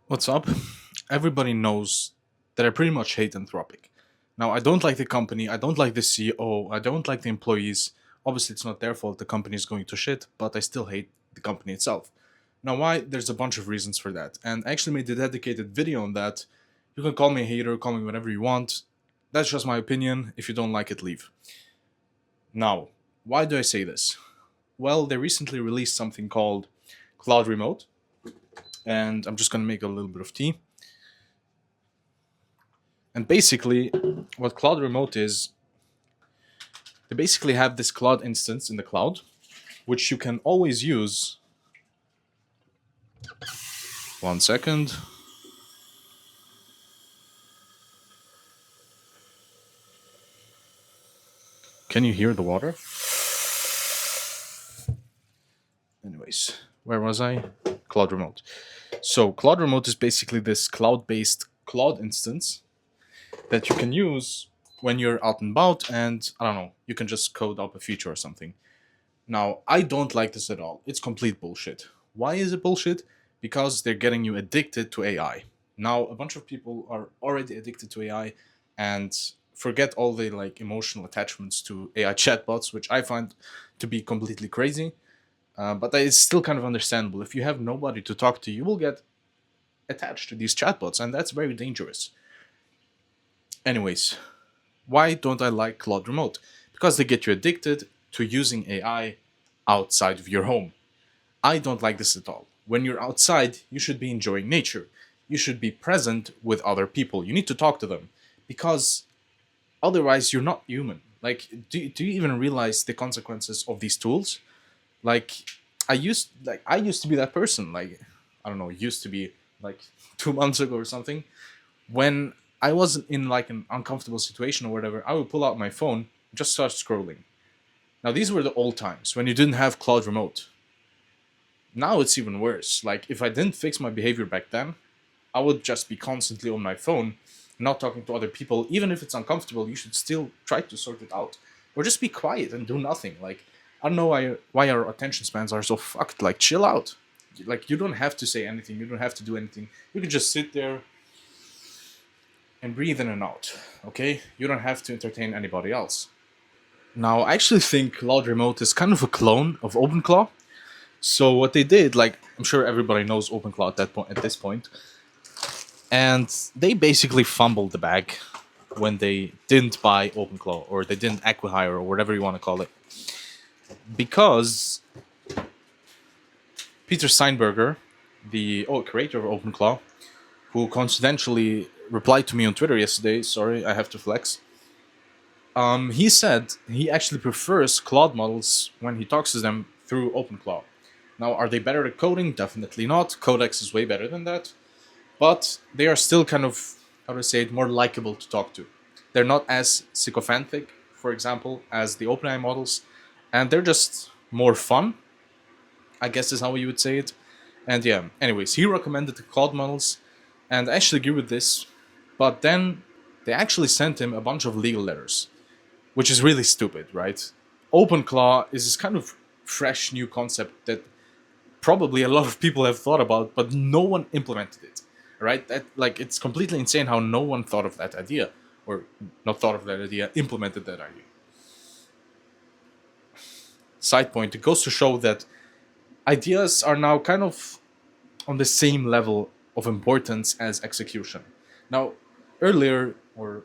What's up? Everybody knows that I pretty much hate Anthropic. Now, I don't like the company, I don't like the CEO, I don't like the employees. Obviously, it's not their fault the company is going to shit, but I still hate the company itself. Now, why? There's a bunch of reasons for that, and I actually made a dedicated video on that. You can call me a hater, call me whatever you want. That's just my opinion. If you don't like it, leave. Now, why do I say this? Well, they recently released something called Cloud Remote, and I'm just gonna make a little bit of tea. And basically, what Cloud Remote is, they basically have this Cloud instance in the cloud, which you can always use. One second. Can you hear the water? Anyways, where was I? Cloud Remote. So, Cloud Remote is basically this cloud based Cloud instance that you can use when you're out and about, and I don't know, you can just code up a feature or something. Now, I don't like this at all. It's complete bullshit. Why is it bullshit? Because they're getting you addicted to AI. Now, a bunch of people are already addicted to AI and forget all the like emotional attachments to AI chatbots, which I find to be completely crazy. But it's still kind of understandable. If you have nobody to talk to, you will get attached to these chatbots, and that's very dangerous. Anyways, why don't I like Cloud Remote? Because they get you addicted to using AI outside of your home. I don't like this at all. When you're outside, you should be enjoying nature. You should be present with other people. You need to talk to them because otherwise you're not human. Like, do you even realize the consequences of these tools? Like, I used to be that person. Like, I don't know, used to be like 2 months ago or something. When I was in like an uncomfortable situation or whatever, I would pull out my phone, just start scrolling. Now these were the old times when you didn't have Cloud Remote. Now it's even worse. Like if I didn't fix my behavior back then, I would just be constantly on my phone, not talking to other people. Even if it's uncomfortable, you should still try to sort it out, or just be quiet and do nothing. Like I don't know why our attention spans are so fucked. Like chill out. Like you don't have to say anything. You don't have to do anything. You can just sit there and breathe in and out. Okay, you don't have to entertain anybody else. Now, I actually think Cloud Remote is kind of a clone of OpenClaw. So what they did, like I'm sure everybody knows OpenClaw at that point, at this point, and they basically fumbled the bag when they didn't buy OpenClaw or they didn't acquihire or whatever you want to call it, because Peter Steinberger, the creator of OpenClaw, who confidentially replied to me on Twitter yesterday. Sorry, I have to flex. He said he actually prefers Claude models when he talks to them through OpenClaw. Now, are they better at coding? Definitely not. Codex is way better than that. But they are still kind of, how to say it, more likable to talk to. They're not as sycophantic, for example, as the OpenAI models, and they're just more fun, I guess is how you would say it. And yeah, anyways, he recommended the Claude models, and I actually agree with this. But then they actually sent him a bunch of legal letters, which is really stupid, right? OpenClaw is this kind of fresh new concept that probably a lot of people have thought about, but no one implemented it. Right? That like it's completely insane how no one thought of that idea, or not thought of that idea, implemented that idea. Side point: it goes to show that ideas are now kind of on the same level of importance as execution. Now, earlier or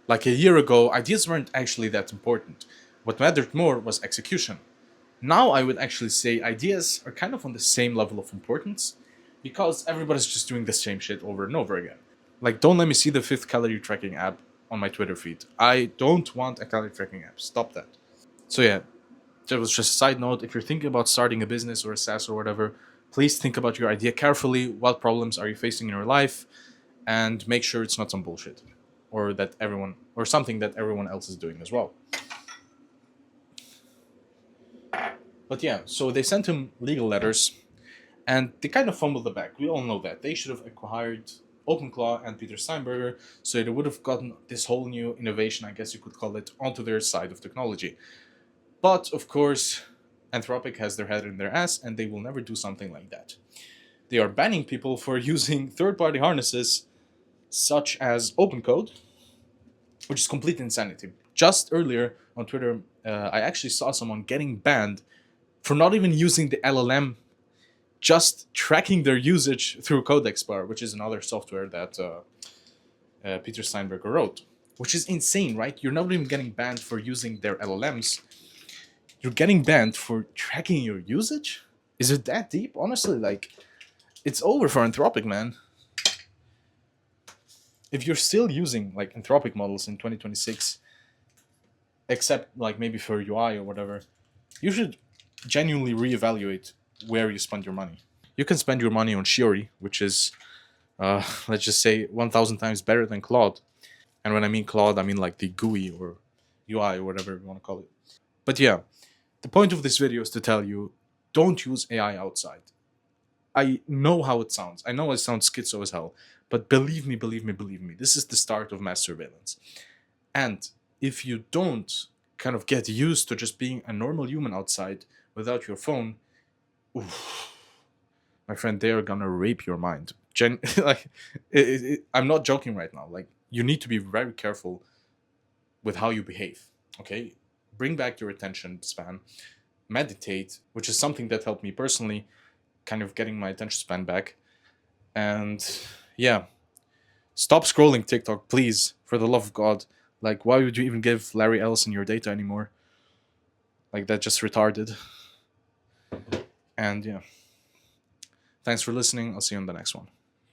like a year ago, ideas weren't actually that important. What mattered more was execution. Now I would actually say ideas are kind of on the same level of importance because everybody's just doing the same shit over and over again. Like, don't let me see the fifth calorie tracking app on my Twitter feed. I don't want a calorie tracking app. Stop that. So, yeah, that was just a side note. If you're thinking about starting a business or a SaaS or whatever, please think about your idea carefully. What problems are you facing in your life? And make sure it's not some bullshit or that everyone or something that everyone else is doing as well. But yeah, so they sent him legal letters and they kind of fumbled the bag. We all know that. They should have acquired OpenClaw and Peter Steinberger so they would have gotten this whole new innovation, I guess you could call it, onto their side of technology. But of course, Anthropic has their head in their ass and they will never do something like that. They are banning people for using third-party harnesses such as OpenCode, which is complete insanity. Just earlier on Twitter, I actually saw someone getting banned for not even using the LLM, just tracking their usage through CodeExplorer, which is another software that Peter Steinberger wrote, which is insane, right? You're not even getting banned for using their LLMs. You're getting banned for tracking your usage? Is it that deep? Honestly, like, it's over for Anthropic, man. If you're still using like Anthropic models in 2026, except like maybe for UI or whatever, you should genuinely reevaluate where you spend your money. You can spend your money on Shiori, which is, let's just say, 1,000 times better than Claude. And when I mean Claude, I mean like the GUI or UI or whatever you want to call it. But yeah, the point of this video is to tell you, don't use AI outside. I know how it sounds. I know it sounds schizo as hell. But believe me, believe me, believe me, this is the start of mass surveillance. And if you don't kind of get used to just being a normal human outside without your phone, oof, my friend, they are gonna rape your mind. Like, I'm not joking right now. Like, you need to be very careful with how you behave. Okay, bring back your attention span. Meditate, which is something that helped me personally, kind of getting my attention span back. And yeah, stop scrolling TikTok, please, for the love of God. Like, why would you even give Larry Ellison your data anymore? Like, that's just retarded. And yeah, thanks for listening. I'll see you on the next one.